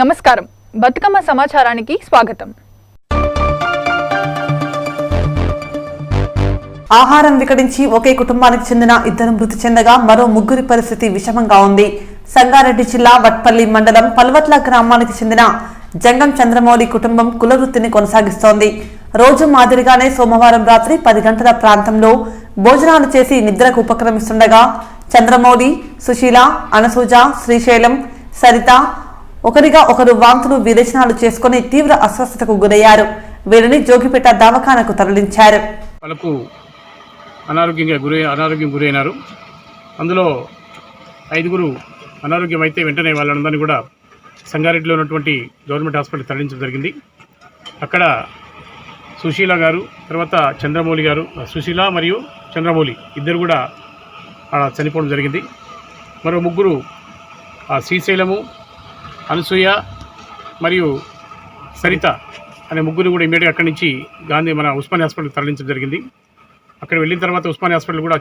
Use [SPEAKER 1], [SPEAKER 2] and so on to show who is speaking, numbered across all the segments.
[SPEAKER 1] నమస్కారం. బతుకమ్మ సమాచారానికి స్వాగతం.
[SPEAKER 2] ఆహారం వికటించి ఒకే కుటుంబానికి చెందిన ఇద్దరు మృతి చెందగా మరో ముగ్గురి పరిస్థితి విషమంగా ఉంది. సంగారెడ్డి జిల్లా వట్పల్లి మండలం పల్వట్ల గ్రామానికి చెందిన జంగం చంద్రమౌళి కుటుంబం కులవృత్తిని కొనసాగిస్తోంది. రోజు మాదిరిగానే సోమవారం రాత్రి 10 గంటల ప్రాంతంలో భోజనాలు చేసి నిద్రకు ఉపక్రమిస్తుండగా చంద్రమౌళి, సుశీల, అనసూజ, శ్రీశైలం, సరిత ఒకరిగా ఒకరు వాంతులు విరేచనాలు చేసుకుని తీవ్ర అస్వస్థతకు గురయ్యారు. వీరిని జోగిపేట దవాఖానకు తరలించారు.
[SPEAKER 3] వాళ్ళకు అనారోగ్యం గురైనారు. అందులో 5గురు అనారోగ్యం అయితే వెంటనే వాళ్ళందరినీ కూడా సంగారెడ్డిలో ఉన్నటువంటి గవర్నమెంట్ హాస్పిటల్ తరలించడం జరిగింది. అక్కడ సుశీల గారు, తర్వాత చంద్రమౌళి గారు, సుశీల మరియు చంద్రమౌళి ఇద్దరు కూడా చనిపోవడం జరిగింది. మరో ముగ్గురు శ్రీశైలము, అనసూయ మరియు సరిత అనే ముగ్గురు కూడా ఇమీడియట్గా అక్కడి నుంచి మన ఉస్మానియా హాస్పిటల్ తరలించడం జరిగింది. అక్కడ వెళ్ళిన తర్వాత ఉస్మానియా హాస్పిటల్ కూడా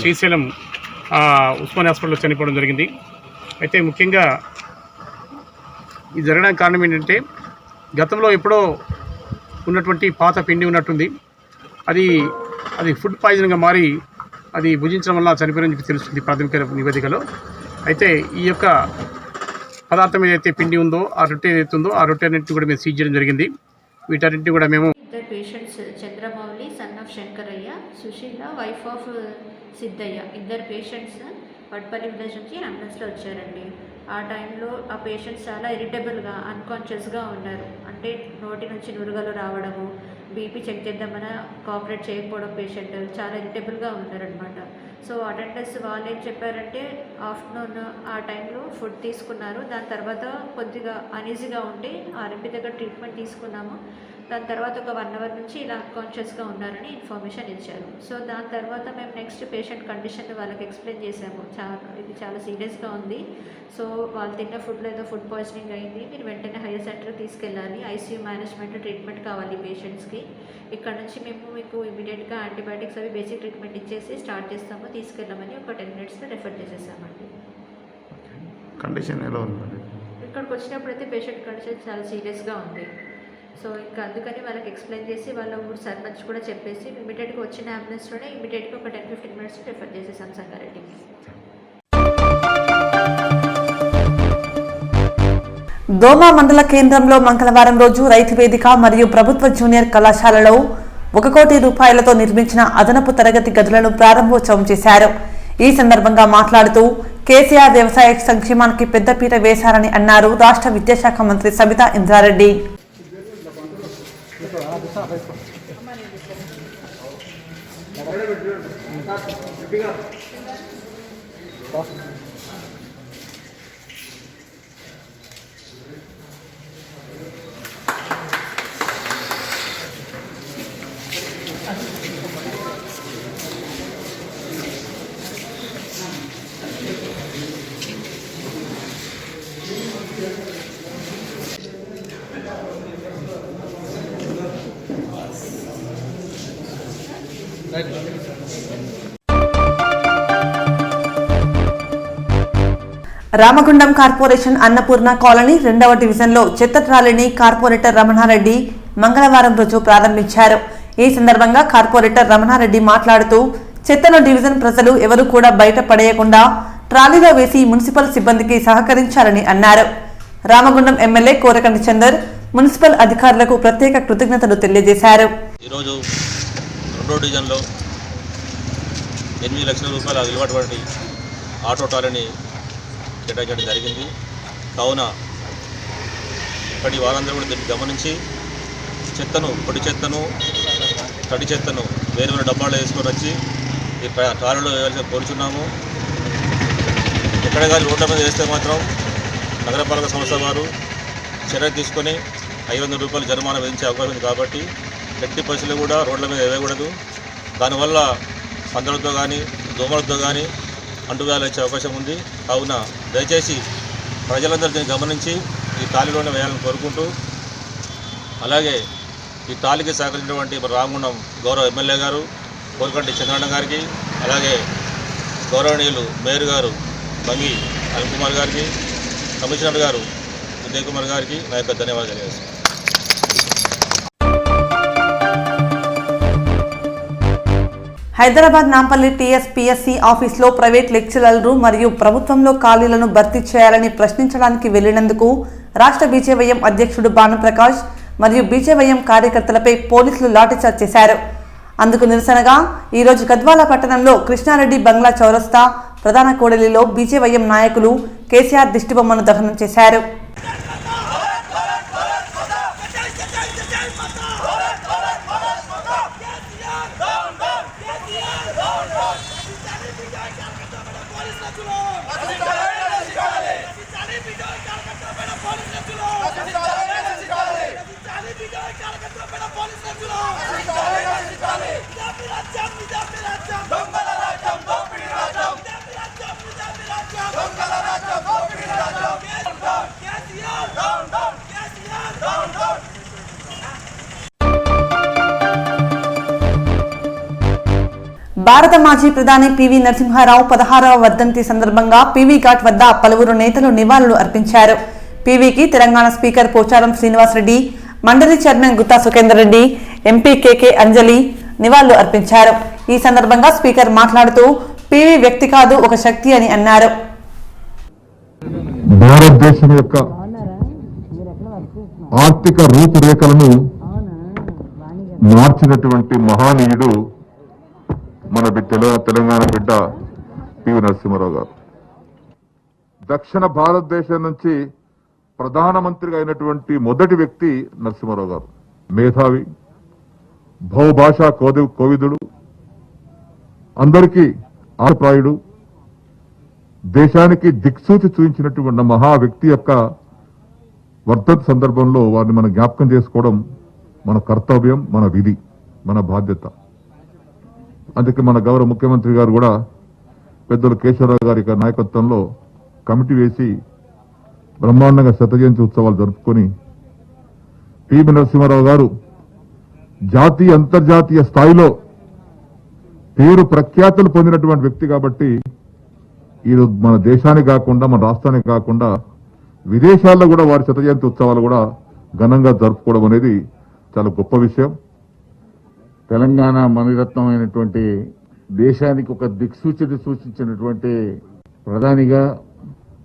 [SPEAKER 3] శ్రీశైలం ఉస్మానియా హాస్పిటల్లో చనిపోవడం జరిగింది. అయితే ముఖ్యంగా ఇది జరగడానికి కారణం ఏంటంటే గతంలో ఎప్పుడో ఉన్నటువంటి పాత పిండి ఉన్నట్టుంది. అది ఫుడ్ పాయిజన్గా మారి అది భుజించడం వల్ల చనిపోయినని చెప్పి తెలుస్తుంది ప్రాథమిక నివేదికలో. అయితే ఈ యొక్క పదార్థం ఏదైతే పిండి ఉందో, ఆ రొట్టె ఏదైతే ఉందో ఆ రొట్టె అన్నింటినీ కూడా మేము సీజ్ చేయడం జరిగింది. వీటన్నింటినీ కూడా మేము
[SPEAKER 4] ఇద్దరు patients Chandramouli son of Shankaraiah, Sushila wife of Siddaiah, ఇద్దరు పేషెంట్స్ వడ్పల్లి విలేజ్ నుంచి అంబులెన్స్లో వచ్చారండి. ఆ టైంలో ఆ పేషెంట్స్ చాలా ఇరిటబుల్గా అన్కాన్షియస్గా ఉన్నారు. అంటే నోటి నుంచి నురగలు రావడము, బీపీ చెక్ చేద్దామన్నా కోఆపరేట్ చేయకపోవడం, పేషెంట్ చాలా ఇరిటబుల్గా ఉన్నారనమాట. సో అటెండర్స్ వాళ్ళు ఏం చెప్పారంటే ఆఫ్టర్నూన్ ఆ టైంలో ఫుడ్ తీసుకున్నారు. దాని తర్వాత కొద్దిగా అనీజీగా ఉండి ఆర్ఎంపీ దగ్గర ట్రీట్మెంట్ తీసుకున్నాము. దాని తర్వాత ఒక 1 అవర్ నుంచి ఇలా అన్కాన్షియస్గా ఉన్నారని ఇన్ఫర్మేషన్ ఇచ్చారు. సో దాని తర్వాత మేము నెక్స్ట్ పేషెంట్ కండిషన్ వాళ్ళకి ఎక్స్ప్లెయిన్ చేసాము. ఇది చాలా సీరియస్గా ఉంది. సో వాళ్ళు తిన్న ఫుడ్లో ఏదో ఫుడ్ పాయిజనింగ్ అయింది, మీరు వెంటనే హైయర్ సెంటర్కి తీసుకెళ్ళాలి, ఐసీయూ మేనేజ్మెంట్ ట్రీట్మెంట్ కావాలి పేషెంట్స్కి. ఇక్కడ నుంచి మేము మీకు ఇమీడియట్గా యాంటీబయాటిక్స్ అవి బేసిక్ ట్రీట్మెంట్ ఇచ్చేసి స్టార్ట్ చేస్తాము, తీసుకెళ్ళమని ఒక 10 minutesలో రెఫర్ చేసేసామండి.
[SPEAKER 5] కండిషన్ ఎలా ఉంది?
[SPEAKER 4] ఇక్కడికి వచ్చినప్పుడైతే పేషెంట్ కండిషన్ చాలా సీరియస్గా ఉంది. సో ఇంకా అందుకని వాళ్ళకి ఎక్స్ప్లెయిన్ చేసి వాళ్ళ ఊరు సర్పంచ్ కూడా చెప్పేసి ఇమీడియట్గా వచ్చిన అంబులెన్స్లోనే ఇమీడియట్గా ఒక 10-15 minutes రెఫర్ చేసేసాం సంగారెడ్డికి.
[SPEAKER 2] దోమ మండల కేంద్రంలో మంగళవారం రోజు రైతు వేదిక మరియు ప్రభుత్వ జూనియర్ కళాశాలలో 1 కోటి రూపాయలతో నిర్మించిన అదనపు తరగతి గదులను ప్రారంభోత్సవం చేశారు. ఈ సందర్భంగా మాట్లాడుతూ కేసీఆర్ వ్యవసాయ సంక్షేమానికి పెద్దపీట వేశారని అన్నారు రాష్ట్ర విద్యాశాఖ మంత్రి సబితా ఇంద్రారెడ్డి. రామగుండం కార్పొరేషన్ అన్నపూర్ణ కాలనీ 2వ డివిజన్లో చెత్త ట్రాలీని కార్పొరేటర్ రమణారెడ్డి మంగళవారం రోజు ప్రారంభించారు. ఈ సందర్భంగా కార్పొరేటర్ రమణారెడ్డి మాట్లాడుతూ చెత్తను డివిజన్ ప్రజలు ఎవరు కూడా బయట పడేయకుండా ట్రాలీలో వేసి మున్సిపల్ సిబ్బందికి సహకరించాలని అన్నారు. రామగుండం ఎమ్మెల్యే కోరకంటి చందర్ మున్సిపల్ అధికారులకు ప్రత్యేక కృతజ్ఞతలు తెలియజేశారు.
[SPEAKER 6] ఈరోజు 2వ డివిజన్లో 8 లక్షల రూపాయల విలువటువంటి ఆటో ట్రాలీని కేటాయించడం జరిగింది. కావున ఇక్కడి వారందరూ కూడా దీన్ని గమనించి పొడి చెత్తను తడి చెత్తను వేరు వేరు డబ్బాలో వేసుకొని వచ్చి ఈ ట్రాలీలో వేయాల్సి కోరుచున్నాము. ఎక్కడ ఎక్కడ కానీ రోడ్ల మీద వేస్తే మాత్రం నగరపాలక సంస్థ వారు చర్య తీసుకొని 500 రూపాయలు జరిమానా విధించే అవకాశం ఉంది. కాబట్టి ఎట్టి పరిస్థితులు కూడా రోడ్ల మీద వేయకూడదు. దానివల్ల పందులతో కానీ దోమలతో కానీ అంటువ్యాధులు వచ్చే అవకాశం ఉంది. కావున దయచేసి ప్రజలందరూ దీన్ని గమనించి ఈ తాళిలోనే వేయాలని కోరుకుంటూ, అలాగే ఈ తాళికి సహకరించినటువంటి రామగుండం గౌరవ ఎమ్మెల్యే గారు కోరుకంటి చంద్రన్న గారికి, అలాగే గౌరవనీయులు మేయర్ గారు బంగి అనిల్ కుమార్ గారికి, కమిషనర్ గారు ఉదయ్ కుమార్ గారికి నా యొక్క ధన్యవాదాలు తెలియజేస్తాను.
[SPEAKER 2] హైదరాబాద్ నాంపల్లి టీఎస్పీఎస్సీ ఆఫీసులో ప్రైవేట్ లెక్చరర్లు మరియు ప్రభుత్వంలో ఖాళీలను భర్తీ చేయాలని ప్రశ్నించడానికి వెళ్లినందుకు రాష్ట్ర బీజేవైఎం అధ్యక్షుడు భానుప్రకాష్ మరియు బీజేవైఎం కార్యకర్తలపై పోలీసులు లాఠీచార్జ్ చేశారు. అందుకు నిరసనగా ఈరోజు గద్వాల పట్టణంలో కృష్ణారెడ్డి బంగ్లా చౌరస్తా ప్రధాన కూడలిలో బీజేవైఎం నాయకులు కేసీఆర్ దిష్టిబొమ్మను దహనం చేశారు. భారత మాజీ ప్రధాని పివి నరసింహారావు 16వ వర్ధంతి సందర్భంగా పీవీ ఘాట్ వద్ద పలువురు నేతలు నివాళులు అర్పించారు. పీవీకి తెలంగాణ స్పీకర్ పోచారం శ్రీనివాసరెడ్డి, మండలి చైర్మన్ గుత్తా సుఖేందర్ రెడ్డి, ఎంపీ కేకే అంజలి నివాళులు అర్పించారు. ఈ సందర్భంగా స్పీకర్ మాట్లాడుతూ పీవీ వ్యక్తి కాదు ఒక శక్తి అని అన్నారు.
[SPEAKER 7] భారతదేశం యొక్క ఆర్థిక రూపురేఖలను మార్చినటువంటి మహానీయుడు మన తెలంగాణ బిడ్డ పివి నరసింహారావు గారు. దక్షిణ భారతదేశం నుంచి ప్రధానమంత్రిగా అయినటువంటి మొదటి వ్యక్తి నరసింహారావు గారు. మేధావి, బహుభాషా కోవిదుడు, అందరికీ ఆప్రాయుడు, దేశానికి దిక్సూచి చూపించినటువంటి మహా వ్యక్తి యొక్క వర్ధంతి సందర్భంలో వారిని మనం జ్ఞాపకం చేసుకోవడం మన కర్తవ్యం, మన విధి, మన బాధ్యత. అందుకే మన గౌరవ ముఖ్యమంత్రి గారు కూడా పెద్దలు కేశవరావు గారి నాయకత్వంలో కమిటీ వేసి బ్రహ్మాండంగా శతజయంతి ఉత్సవాలు జరుపుకొని పివి నరసింహారావు గారు జాతీయ అంతర్జాతీయ స్థాయిలో పేరు ప్రఖ్యాతులు పొందినటువంటి వ్యక్తి కాబట్టి ఈరోజు మన దేశానికి కాకుండా మన రాష్ట్రానికి కాకుండా విదేశాల్లో కూడా వారి శతజయంతి ఉత్సవాలు కూడా ఘనంగా జరుపుకోవడం అనేది చాలా గొప్ప విషయం. తెలంగాణ మణిరత్నమైనటువంటి దేశానికి ఒక దిక్సూచిని సూచించినటువంటి ప్రధానిగా,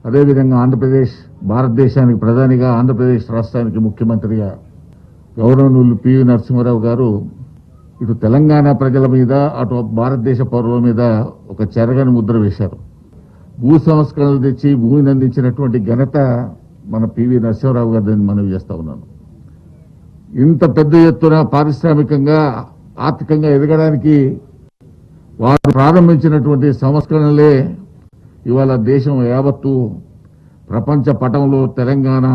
[SPEAKER 7] అదేవిధంగా ఆంధ్రప్రదేశ్ భారతదేశానికి ప్రధానిగా, ఆంధ్రప్రదేశ్ రాష్ట్రానికి ముఖ్యమంత్రిగా గౌరవనీయులు పివి నరసింహారావు గారు ఇటు తెలంగాణ ప్రజల మీద, అటు భారతదేశ పౌరుల మీద ఒక చెరగని ముద్ర వేశారు. భూ సంస్కరణలు తెచ్చి భూమిని అందించినటువంటి ఘనత మన పివి నరసింహారావు గారిని మనవి చేస్తా ఉన్నాను. ఇంత పెద్ద ఎత్తున పారిశ్రామికంగా, ఆర్థికంగా ఎదగడానికి వారు ప్రారంభించినటువంటి సంస్కరణలే ఇవాళ దేశం యావత్తు ప్రపంచ పటంలో తెలంగాణ,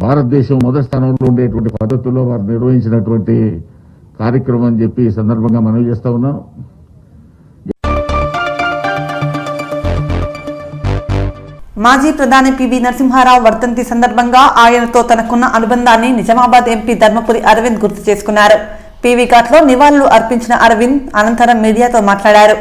[SPEAKER 7] భారతదేశం మొదటి స్థానంలో ఉండేటువంటి పద్ధతుల్లో వారు నిర్వహించినటువంటి కార్యక్రమం అని చెప్పి ఈ సందర్భంగా మనవి చేస్తా ఉన్నాను.
[SPEAKER 2] మాజీ ప్రధాని పివి నరసింహారావు వర్ధంతి సందర్భంగా ఆయనతో తనకున్న అనుబంధాన్ని నిజామాబాద్ ఎంపీ ధర్మపురి అరవింద్ గుర్తు చేసుకున్నారు. పీవీ ఘాట్లో నివాళులు అర్పించిన అరవింద్ అనంతరం మీడియాతో మాట్లాడారు.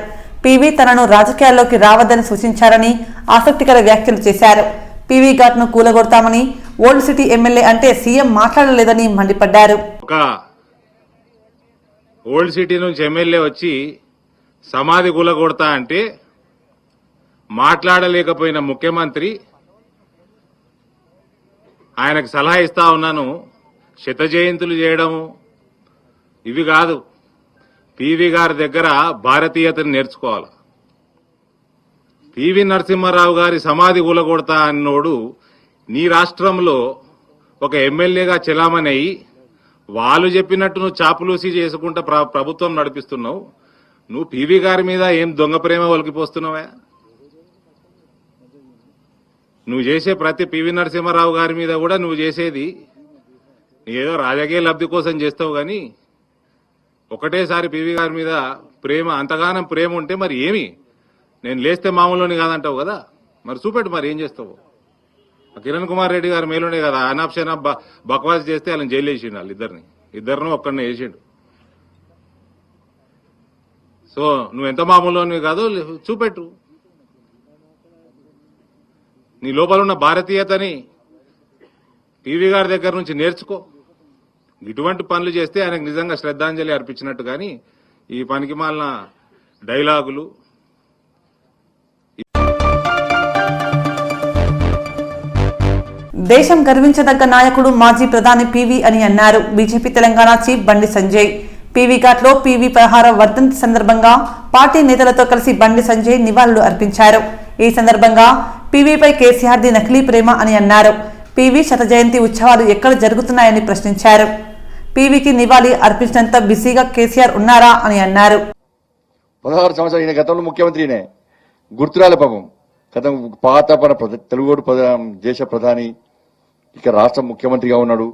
[SPEAKER 2] పీవీ తనను రాజకీయాల్లోకి రావద్దని సూచించారని ఆసక్తికర వ్యాఖ్యలు చేశారు. పీవీ ఘాట్ను కూలగొడతామని, ఓల్డ్ సిటీ ఎమ్మెల్యే అంటే సీఎం మాట్లాడలేదని మండిపడ్డారు.
[SPEAKER 8] ఒక ఓల్డ్ సిటీ నుంచి ఎమ్మెల్యే వచ్చి సమాధి కూలగొడతా అంటే మాట్లాడలేకపోయిన ముఖ్యమంత్రి ఆయనకు సలహా ఇస్తా ఉన్నాను, శత జయంతులు చేయడము ఇవి కాదు, పివి గారి దగ్గర భారతీయతను నేర్చుకోవాలి. పివి నరసింహారావు గారి సమాధి కూలగొడతా అన్నోడు నీ రాష్ట్రంలో ఒక ఎమ్మెల్యేగా చెలామణి వాళ్ళు చెప్పినట్టు నువ్వు చాపులూసి చేసుకుంటా ప్రభుత్వం నడిపిస్తున్నావు. నువ్వు పివి గారి మీద ఏం దొంగ ప్రేమ ఒలికిపోస్తున్నావా? నువ్వు చేసే ప్రతి పివి నరసింహారావు గారి మీద కూడా నువ్వు చేసేది ఏదో రాజకీయ లబ్ధి కోసం చేస్తావు కానీ ఒకటేసారి పివి గారి మీద ప్రేమ, అంతగానం ప్రేమ ఉంటే మరి ఏమి, నేను లేస్తే మామూలుని కాదంటావు కదా, మరి చూపెట్టు మరి ఏం చేస్తావు. కిరణ్ కుమార్ రెడ్డి గారు మేలునే కదా, అనాప్షన్ బక్వాస్ చేస్తే వాళ్ళని జైలు వేసిండు, వాళ్ళు ఇద్దరిని ఒక్కడిని వేసిండు. సో నువ్వు ఎంత మామూలుని కాదో చూపెట్టు, నీ లోపల ఉన్న భారతీయతని పివి గారి దగ్గర నుంచి నేర్చుకో. ఇటువంటి పనులు చేస్తే ఆయనకు నిజంగా శ్రద్ధాంజలి అర్పించినట్టు, కానీ ఈ పనికి మాలిన డైలాగులు.
[SPEAKER 2] దేశం గర్వించదగ్గ నాయకుడు మాజీ ప్రధాని పివి అని అన్నారు BJP Telangana chief Bandi Sanjay. PV ఘాట్లో పివి 16వ వర్ధంతి సందర్భంగా పార్టీ నేతలతో కలిసి బండి సంజయ్ నివాళులు అర్పించారు. ఈ సందర్భంగా పివిపై కేసీఆర్ది నకిలీ ప్రేమ అని అన్నారు. పివి శత జయంతి ఉత్సవాలు ఎక్కడ జరుగుతున్నాయని ప్రశ్నించారు. పివికి నివాళి అర్పించినంత బిజీగా కేసీఆర్ ఉన్నారా అని అన్నారు.
[SPEAKER 9] 16 సంవత్సరాలు ఈయన గతంలో ముఖ్యమంత్రినే, గుర్తురాలే పాపం. గతం పాత తెలుగు దేశ ప్రధాని, ఇక రాష్ట్ర ముఖ్యమంత్రిగా ఉన్నాడు,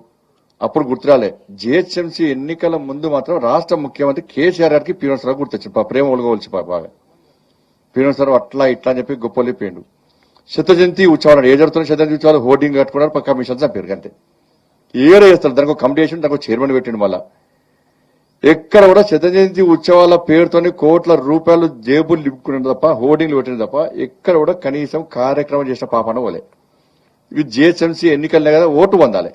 [SPEAKER 9] అప్పుడు గుర్తురాలే. జిహెచ్ఎంసీ ఎన్నికల ముందు మాత్రం రాష్ట్ర ముఖ్యమంత్రి కేసీఆర్ గారికి పీనోసరావు గుర్తొచ్చింది, ప్రేమ ఒలగవలసి బాగా. పీనోసరావు అట్లా ఇట్లా అని చెప్పి గొప్పలేపోయిండు. శత జయంతి ఉత్సవాలు ఏ జరుగుతున్న శత జయంతి ఉత్సవాలు హోర్డింగ్ కట్టుకున్నారు, పక్క కమిషన్ చంపారు అంతే. ఏడే చేస్తారు, దానికి ఒక కమిటీ వేసి దానికి చైర్మన్ పెట్టిండు. మళ్ళా ఎక్కడ కూడా శత జయంతి ఉత్సవాల పేరుతోని కోట్ల రూపాయలు జేబులు నింపుకునేది తప్ప, హోర్డింగ్లు పెట్టినది తప్ప ఎక్కడ కూడా కనీసం కార్యక్రమం చేసిన పాపన పోలే. ఇవి జిహెచ్ఎంసీ ఎన్నికలనే కదా, ఓటు పొందాలి,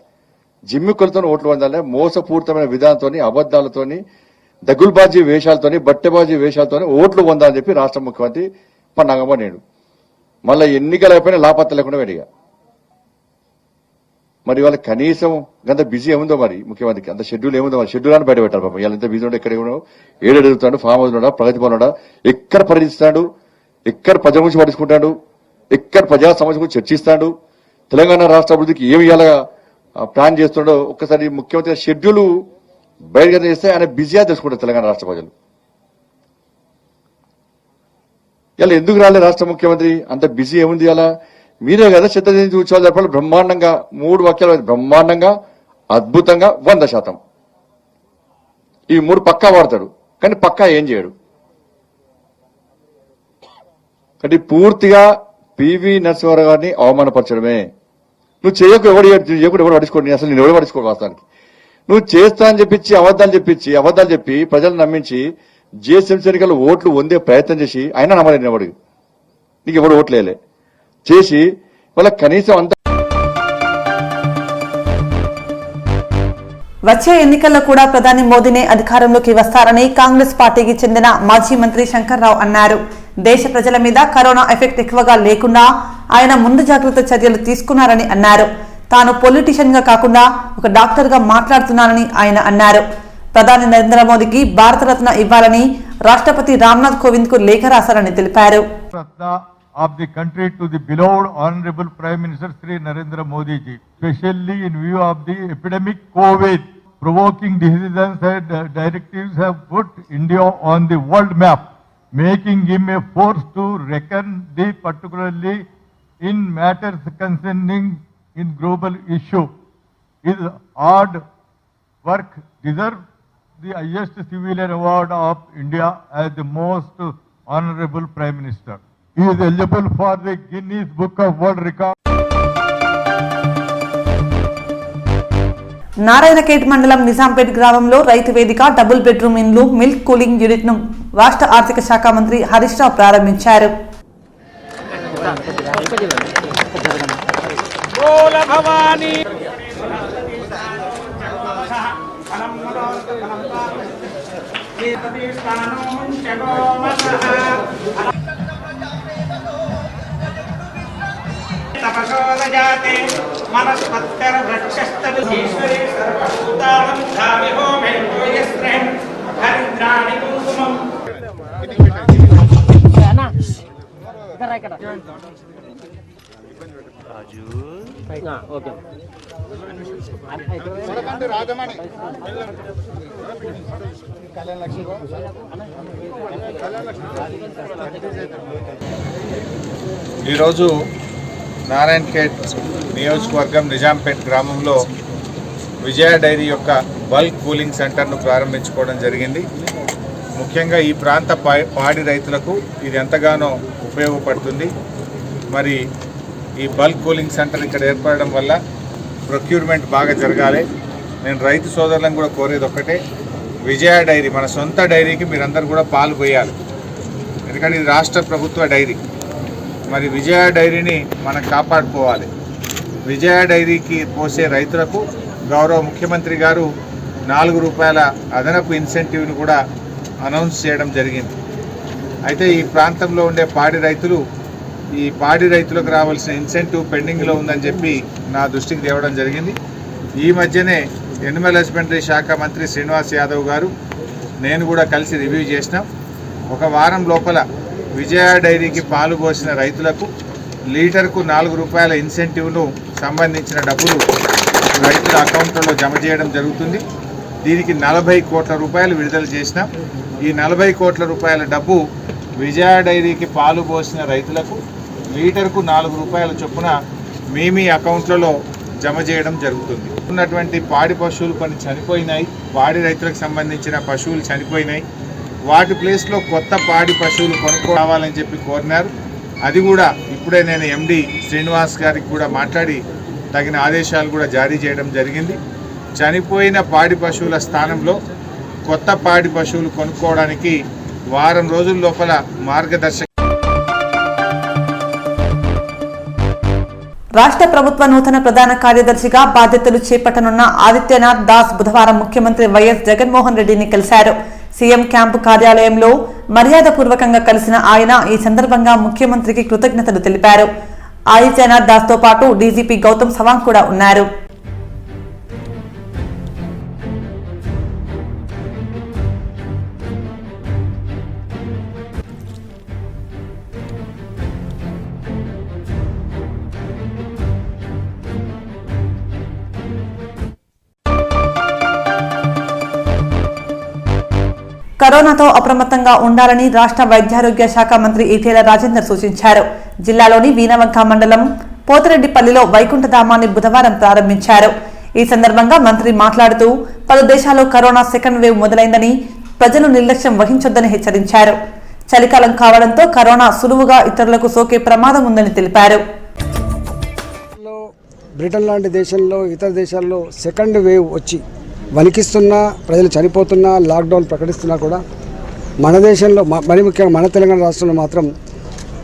[SPEAKER 9] జిమ్మికులతో ఓట్లు పొందాలి. మోసపూరితమైన విధానంతో, అబద్దాలతోని, దగుల్బాజీ వేషాలతోని, బట్టెబాజీ వేషాలతోని ఓట్లు పొందాలని చెప్పి రాష్ట్ర ముఖ్యమంత్రి పన్నాగమ్మ నేడు. మళ్ళీ ఎన్నికలు అయిపోయినా లాపత్త లేకుండా వెడిగా. మరి వాళ్ళ కనీసం అంత బిజీ ఏముందో మరి ముఖ్యమంత్రికి, అంత షెడ్యూల్ ఏముందో మరి, షెడ్యూల్ అని బయట పెట్టారు పాపం. ఇలా ఎంత బిజీ ఉండో, ఎక్కడ ఉన్నాడు, ఏడెడుగుతాడు, ఫామ్ హౌస్ ఉన్నాడా, ప్రగతి భవన్, ఎక్కడ పర్యటిస్తాడు, ఎక్కడ ప్రజల గురించి పట్టించుకుంటాడు, ఎక్కడ ప్రజా సమస్య గురించి చర్చిస్తాడు, తెలంగాణ రాష్ట్ర అభివృద్ధికి ఏమి ఇవ్వాలగా ప్లాన్ చేస్తుండో ఒక్కసారి ముఖ్యమంత్రి షెడ్యూల్ బయటగా చేస్తే ఆయన బిజీగా తెలుసుకుంటారు తెలంగాణ రాష్ట్ర ప్రజలు. ఇలా ఎందుకు రాలే రాష్ట్ర ముఖ్యమంత్రి, అంత బిజీ ఏముంది అలా? మీరే కదా శత జయంతి ఉత్సవాలు జరపాలి బ్రహ్మాండంగా, 3 వాక్యాలు బ్రహ్మాండంగా, అద్భుతంగా, 100%. ఈ 3 పక్కా వాడతాడు, కానీ పక్కా ఏం చేయడు. కాబట్టి పూర్తిగా పివి నరసింహారావు గారిని అవమానపరచడమే. నువ్వు చేయకు, ఎవడు పట్టించుకోండి, అసలు నేను ఎవడు పట్టించుకోడు వాస్తవానికి. నువ్వు చేస్తా అని అబద్ధాలు చెప్పి ప్రజలను నమ్మించి జిహెచ్ఎంసీ ఎన్నికల్లో ఓట్లు పొందే ప్రయత్నం చేసి అయినా నమ్మలేదు ఎవడు, నీకు ఎవడు ఓట్లేలే చేసి వాళ్ళ కనీసం అంత.
[SPEAKER 2] వచ్చే ఎన్నికల్లో కూడా ప్రధాని మోదీనే అధికారంలోకి వస్తారని కాంగ్రెస్ పార్టీకి చెందిన మాజీ మంత్రి శంకర్రావు అన్నారు. దేశ ప్రజల మీద కరోనా ఎఫెక్ట్ ఎక్కువగా లేకుండా ఆయన ముందు జాగ్రత్త చర్యలు తీసుకున్నారని అన్నారు. తాను పొలిటీషియన్ గా కాకుండా ఒక డాక్టర్ గా మాట్లాడుతున్నానని ఆయన అన్నారు. ప్రధాని నరేంద్ర మోదీకి భారతరత్న ఇవ్వాలని రాష్ట్రపతి రామ్నాథ్ కోవింద్ కు లేఖ రాశారని తెలిపారు.
[SPEAKER 10] of the country to the beloved Honorable Prime Minister Sri Narendra Modi ji, especially in view of the epidemic COVID. Provoking decisions and directives have put India on the world map, making him a force to reckon with, particularly in matters concerning in global issue. His hard work deserves the highest civilian award of India as the most honorable Prime Minister. He is eligible for the Guinness Book of World Records.
[SPEAKER 2] Narayankhed మండలం నిజాంపేట్ గ్రామంలో రైతు వేదిక double bedroom ఇండ్లు milk cooling unit ను రాష్ట్ర ఆర్థిక శాఖ మంత్రి హరీష్ రావు ప్రారంభించారు.
[SPEAKER 11] తపసోదజాతే మనస్పత్కర వృక్షస్తీశ్వరే సర్వభూతానం ధామిహో మేయస్త్రం హరిద్రాణి కుంకుమం.
[SPEAKER 10] ఈరోజు నారాయణఖేడ్ నియోజకవర్గం నిజాంపేట్ గ్రామంలో విజయ డైరీ యొక్క బల్క్ కూలింగ్ సెంటర్ను ప్రారంభించుకోవడం జరిగింది. ముఖ్యంగా ఈ ప్రాంత పాడి రైతులకు ఇది ఎంతగానో ఉపయోగపడుతుంది. మరి ఈ బల్క్ కూలింగ్ సెంటర్ ఇక్కడ ఏర్పడడం వల్ల ప్రొక్యూర్మెంట్ బాగా జరగాలి. నేను రైతు సోదరులను కూడా కోరేది ఒక్కటే, విజయ డైరీ మన సొంత డైరీకి మీరందరూ కూడా పాలు పోయాలి. ఎందుకంటే ఇది రాష్ట్ర ప్రభుత్వ డైరీ. మరి విజయ డైరీని మనం కాపాడుకోవాలి. విజయ డైరీకి పోసే రైతులకు గౌరవ ముఖ్యమంత్రి గారు ₹4 అదనపు ఇన్సెంటివ్ను కూడా అనౌన్స్ చేయడం జరిగింది. అయితే ఈ ప్రాంతంలో ఉండే పాడి రైతులకు రావాల్సిన ఇన్సెంటివ్ పెండింగ్లో ఉందని చెప్పి నా దృష్టికి తేవడం జరిగింది. ఈ మధ్యనే ఎనిమల్ హస్బెండరీ శాఖ మంత్రి శ్రీనివాస్ యాదవ్ గారు నేను కూడా కలిసి రివ్యూ చేసినాం. ఒక వారం లోపల విజయ డైరీకి పాలు పోసిన రైతులకు లీటర్కు ₹4 ఇన్సెంటివ్ను సంబంధించిన డబ్బులు రైతుల అకౌంట్లలో జమ చేయడం జరుగుతుంది. దీనికి ₹40 కోట్ల విడుదల చేసినాం. ఈ ₹40 కోట్ల డబ్బు విజయ డైరీకి పాలు పోసిన రైతులకు లీటర్కు ₹4 చొప్పున మీ అకౌంట్లలో జమ చేయడం జరుగుతుంది. ఉన్నటువంటి పాడి పశువులు కొన్ని చనిపోయినాయి, పాడి రైతులకు సంబంధించిన పశువులు చనిపోయినాయి. వాటి ప్లేస్లో కొత్త పాడి పశువులు కొనుక్కోవాలని చెప్పి కోరినారు. అది కూడా ఇప్పుడే నేను ఎండి శ్రీనివాస్ గారికి కూడా మాట్లాడి తగిన ఆదేశాలు కూడా జారీ చేయడం జరిగింది. చనిపోయిన పాడి పశువుల స్థానంలో కొత్త పాడి పశువులు కొనుక్కోవడానికి వారం రోజుల లోపల మార్గదర్శక.
[SPEAKER 2] రాష్ట్ర ప్రభుత్వ నూతన ప్రధాన కార్యదర్శిగా బాధ్యతలు చేపట్టనున్న ఆదిత్యనాథ్ దాస్ బుధవారం ముఖ్యమంత్రి వైఎస్ జగన్మోహన్ రెడ్డిని కలిశారు. సీఎం క్యాంపు కార్యాలయంలో మర్యాదపూర్వకంగా కలిసిన ఆయన ఈ సందర్భంగా ముఖ్యమంత్రికి కృతజ్ఞతలు తెలిపారు. ఆదిత్యనాథ్ దాస్ తో పాటు డీజీపీ గౌతమ్ సవాంగ్ కూడా ఉన్నారు. కరోనాతో అప్రమత్తంగా ఉండాలని రాష్ట్ర వైద్యారోగ్య శాఖ మంత్రి ఈటెల రాజేందర్ సూచించారు. జిల్లాలోని వీణవంక మండలం పోతిరెడ్డిపల్లిలో వైకుంఠధామాన్ని బుధవారం ప్రారంభించారు. ఈ సందర్భంగా మంత్రి మాట్లాడుతూ పలు దేశాల్లో కరోనా సెకండ్ వేవ్ మొదలైందని, ప్రజలు నిర్లక్ష్యం వహించొద్దని హెచ్చరించారు. చలికాలం కావడంతో కరోనా సులువుగా ఇతరులకు సోకే ప్రమాదం ఉందని తెలిపారు.
[SPEAKER 12] బ్రిటన్ లాంటి దేశంలో, ఇతర దేశాల్లో సెకండ్ వేవ్ వచ్చి వణికిస్తున్నా, ప్రజలు చనిపోతున్నా, లాక్డౌన్ ప్రకటిస్తున్నా కూడా మన దేశంలో, మరి ముఖ్యంగా మన తెలంగాణ రాష్ట్రంలో మాత్రం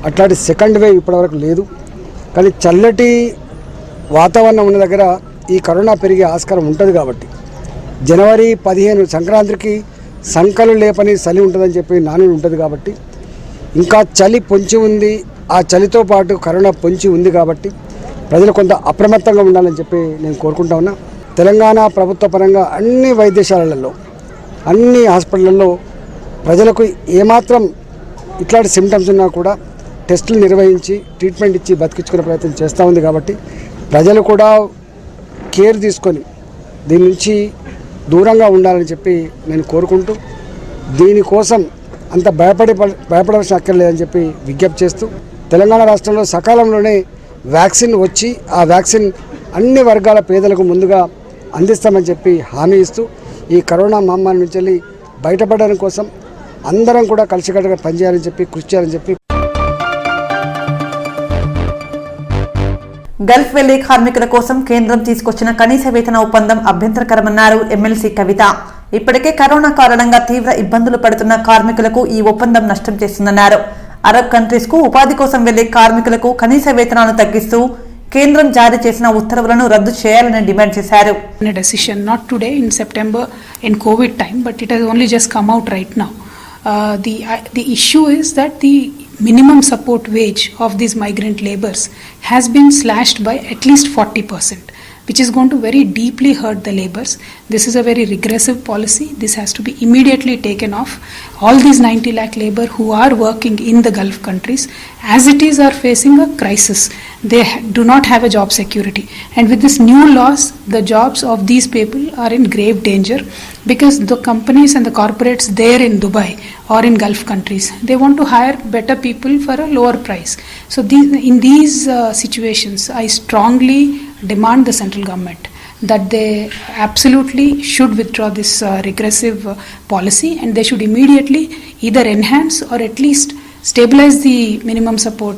[SPEAKER 12] అట్లాంటి సెకండ్ వేవ్ ఇప్పటివరకు లేదు. కానీ చల్లటి వాతావరణం ఉన్న దగ్గర ఈ కరోనా పెరిగే ఆస్కారం ఉంటుంది. కాబట్టి జనవరి 15 సంక్రాంతికి సంకలు లేపని చలి ఉంటుందని చెప్పి నానుడు ఉంటుంది. కాబట్టి ఇంకా చలి పొంచి ఉంది, ఆ చలితో పాటు కరోనా పొంచి ఉంది. కాబట్టి ప్రజలు కొంత అప్రమత్తంగా ఉండాలని చెప్పి నేను కోరుకుంటా ఉన్నా. తెలంగాణ ప్రభుత్వ పరంగా అన్ని వైద్యశాలలలో, అన్ని హాస్పిటళ్లలో ప్రజలకు ఏమాత్రం ఇట్లాంటి సిమ్టమ్స్ ఉన్నా కూడా టెస్టులు నిర్వహించి ట్రీట్మెంట్ ఇచ్చి బతికించుకునే ప్రయత్నం చేస్తూ ఉంది. కాబట్టి ప్రజలు కూడా కేర్ తీసుకొని దీని నుంచి దూరంగా ఉండాలని చెప్పి నేను కోరుకుంటూ, దీనికోసం అంత భయపడవలసిన అక్కర్లేదని చెప్పి విజ్ఞప్తి చేస్తూ, తెలంగాణ రాష్ట్రంలో సకాలంలోనే వ్యాక్సిన్ వచ్చి ఆ వ్యాక్సిన్ అన్ని వర్గాల పేదలకు ముందుగా అందిస్తామని చెప్పి హామీ ఇస్తూ, ఈ కరోనా మహమ్మారి నుంచి బయటపడడం కోసం అందరం కూడా కలిసికట్టుగా పనిచేయాలని చెప్పి, కృషి చేయాలని చెప్పి.
[SPEAKER 2] గల్ఫ్ వెళ్లే కార్మికుల కోసం కేంద్రం తీసుకొచ్చిన కనీస వేతన ఒప్పందం అభ్యంతరకరమన్నారు ఎమ్మెల్సీ కవిత. ఇప్పటికే కరోనా కారణంగా తీవ్ర ఇబ్బందులు పడుతున్న కార్మికులకు ఈ ఒప్పందం నష్టం చేస్తుందన్నారు. అరబ్ కంట్రీస్ కు ఉపాధి కోసం వెళ్లే కార్మికులకు కనీస వేతనాలను తగ్గిస్తూ కేంద్రం జారీ చేసిన ఉత్తర్వులను రద్దు చేయాలని డిమాండ్ చేశారు.
[SPEAKER 13] Decision not today in September in COVID time, but it has only just come out right now. The issue is that the minimum support wage of these migrant laborers has been slashed by at least 40%. which is going to very deeply hurt the labours. This is a very regressive policy. This has to be immediately taken off. All these 90 lakh labour who are working in the Gulf countries, as it is, are facing a crisis. They do not have a job security, and with this new laws, the jobs of these people are in grave danger, because the companies and the corporates there in Dubai or in Gulf countries, they want to hire better people for a lower price. So in these situations, I strongly demand the central government that they absolutely should withdraw this regressive policy, and they should immediately either enhance or at least stabilize the minimum support.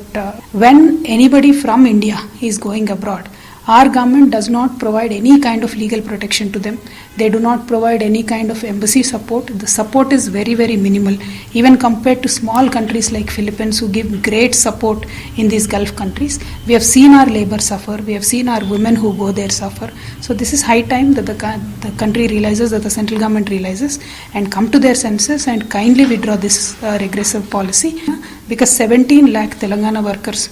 [SPEAKER 13] When anybody from India is going abroad, our government does not provide any kind of legal protection to them. They do not provide any kind of embassy support. The support is very, very minimal, even compared to small countries like Philippines, who give great support in these Gulf countries. We have seen our labor suffer. We have seen our women who go there suffer. So this is high time that the country realizes, that the central government realizes, and come to their senses and kindly withdraw this regressive policy, because 17 lakh Telangana workers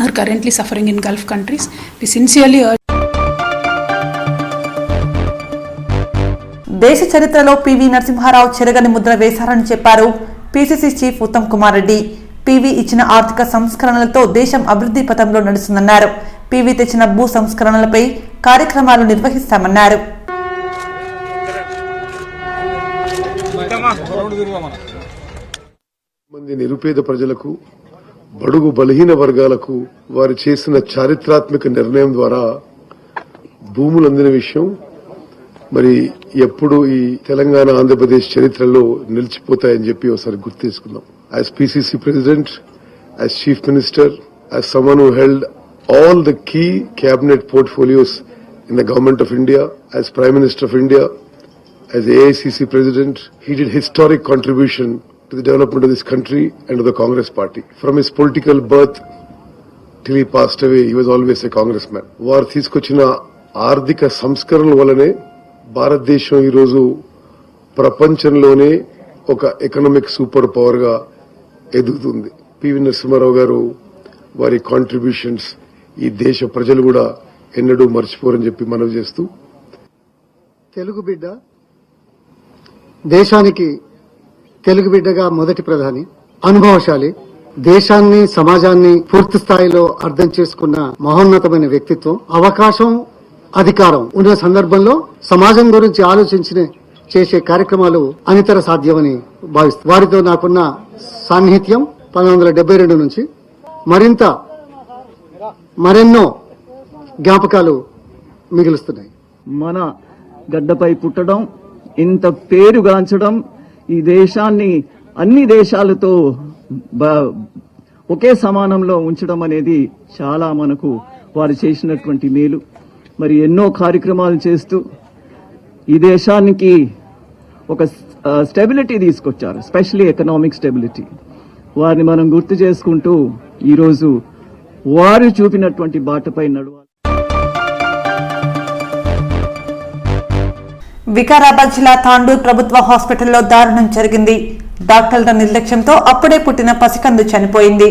[SPEAKER 13] are currently suffering in Gulf countries. We sincerely urge.
[SPEAKER 2] దేశ చరిత్రలో PV Narasimha Rao చెరగని ముద్ర వేశారని చెప్పారు PCC chief Uttam Kumar Reddy. PV ఇచ్చిన ఆర్థిక సంస్కరణలతో దేశం అభివృద్ధి పథంలో నడుస్తుందన్నారు. పివి తెచ్చిన భూ సంస్కరణలపై కార్యక్రమాలు నిర్వహిస్తామన్నారు.
[SPEAKER 14] మంది నిరుపేద ప్రజలకు, బడుగు బలహీన వర్గాలకు వారు చేసిన చారిత్రాత్మక నిర్ణయం ద్వారా భూములు అందిన విషయం మరి ఎప్పుడు ఈ తెలంగాణ ఆంధ్రప్రదేశ్ చరిత్రలో నిలిచిపోతాయని చెప్పి ఒకసారి గుర్తు చేసుకుందాం. As PCC president, as chief minister, as someone who held all the key cabinet portfolios in the government of India, as Prime Minister of India, as AICC President, he did historic contribution to the development of this country and to the Congress Party. From his political birth till he passed away, he was always a congressman. వారు తీసుకొచ్చిన ఆర్థిక సంస్కరణల వల్లనే భారతదేశం ఈరోజు ప్రపంచంలోనే ఒక economic super power గా ఎదుగుతుంది. పివి నరసింహారావు గారు వారి కాంట్రిబ్యూషన్స్ ఈ దేశ ప్రజలు కూడా ఎన్నడూ మర్చిపోరని చెప్పి మనవి చేస్తూ,
[SPEAKER 15] తెలుగు బిడ్డ, దేశానికి తెలుగు బిడ్డగా మొదటి ప్రధాని, అనుభవశాలి, దేశాన్ని సమాజాన్ని పూర్తి స్థాయిలో అర్థం చేసుకున్న మహోన్నతమైన వ్యక్తిత్వం, అవకాశం అధికారం ఉన్న సందర్భంలో సమాజం గురించి ఆలోచించిన చేసే కార్యక్రమాలు అనితర సాధ్యమని భావిస్తారు. వారితో నాకున్న సాన్నిహిత్యం 1972 నుంచి మరెన్నో జ్ఞాపకాలు మిగులుస్తున్నాయి.
[SPEAKER 16] మన గడ్డపై పుట్టడం, ఇంత పేరుగాంచడం, ఈ దేశాన్ని అన్ని దేశాలతో ఒకే సమానంలో ఉంచడం అనేది చాలా మనకు వారు చేసినటువంటి మేలు. మరి ఎన్నో కార్యక్రమాలు చేస్తూ ఈ దేశానికి ఒక స్టెబిలిటీ తీసుకొచ్చారు, స్పెషల్లీ ఎకనామిక్ స్టెబిలిటీ. వారిని మనం గుర్తు చేసుకుంటూ ఈరోజు వారు చూపినటువంటి బాటపై నడవాలి.
[SPEAKER 2] వికారాబాద్ జిల్లా తాండూర్ ప్రభుత్వ హాస్పిటల్లో దారుణం జరిగింది. డాక్టర్ల నిర్లక్ష్యంతో అప్పుడే పుట్టిన పసికందు చనిపోయింది.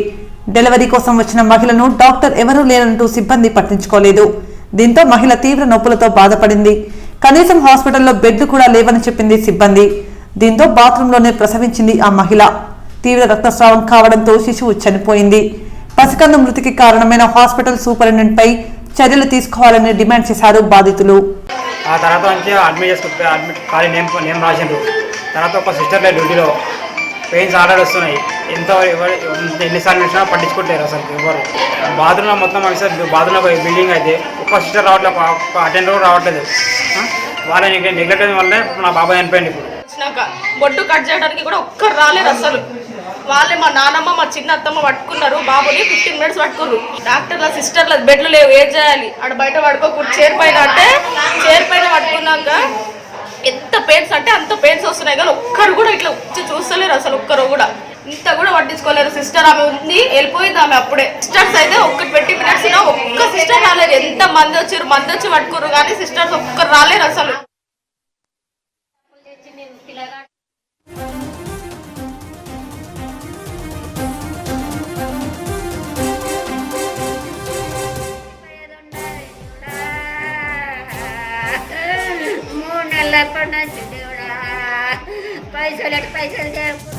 [SPEAKER 2] డెలివరీ కోసం వచ్చిన మహిళను డాక్టర్ ఎవరూ లేనంటూ సిబ్బంది పట్టించుకోలేదు. దీంతో మహిళ తీవ్ర నొప్పులతో బాధపడింది. కనీసం హాస్పిటల్లో బెడ్లు కూడా లేవని చెప్పింది సిబ్బంది. దీంతో బాత్రూంలోనే ప్రసవించింది ఆ మహిళ. తీవ్ర రక్తస్రావం కావడంతో శిశువు చనిపోయింది. పసికందు మృతికి కారణమైన హాస్పిటల్ సూపరింటెండెంట్ పై చర్యలు తీసుకోవాలని డిమాండ్ చేశారు బాధితులు.
[SPEAKER 17] ఆ తర్వాత అడ్మిట్ ఖాళీ నేమ్ రాసిండ్రు. తర్వాత ఒక సిస్టర్లే డ్యూటీలో పెయిన్స్ ఆర్డర్ వస్తున్నాయి. ఎన్నిసార్లు వచ్చినా పట్టించుకుంటారు అసలు ఎవరు. బాత్రూంలో మొత్తం బాత్రూంలో బిల్డింగ్ అయితే ఒక్క సిస్టర్ రావట్లేదు, ఒక్క అటెండర్ కూడా రావట్లేదు. వాళ్ళని నెగ్లెక్ట్ వల్లే నా బాబాయ్ చనిపోయింది. ఇప్పుడు
[SPEAKER 18] బొడ్డు కట్ చేయడానికి కూడా ఒక్కరు రాలేదు అసలు. వాళ్ళే మా నాన్నమ్మ మా చిన్న అత్తమ్మ పట్టుకున్నారు బాబుని. 15 minutes పట్టుకున్నారు. డాక్టర్ల సిస్టర్ల బెడ్లు లేవు, ఏం చేయాలి? ఆడ బయట పడుకోకూడదు. చైర్ పైన అంటే చైర్ పైన పట్టుకున్నాక ఎంత పెయిన్స్ అంటే అంత పెయిన్స్ వస్తున్నాయి, కానీ ఒక్కరు కూడా ఇట్లా చూస్తలేరు అసలు. ఒక్కరు కూడా ఇంత కూడా పట్టించుకోలేరు. సిస్టర్ ఆమె ఉంది, వెళ్ళిపోయింది ఆమె అప్పుడే. సిస్టర్స్ అయితే ఒక్క 20 minutes ఒక్క సిస్టర్ రాలేదు. ఎంత మంది వచ్చారు, మంది వచ్చి పట్టుకున్నారు, కానీ సిస్టర్స్ ఒక్కరు రాలేరు అసలు.
[SPEAKER 19] దేవుడా పైసలు పైసలు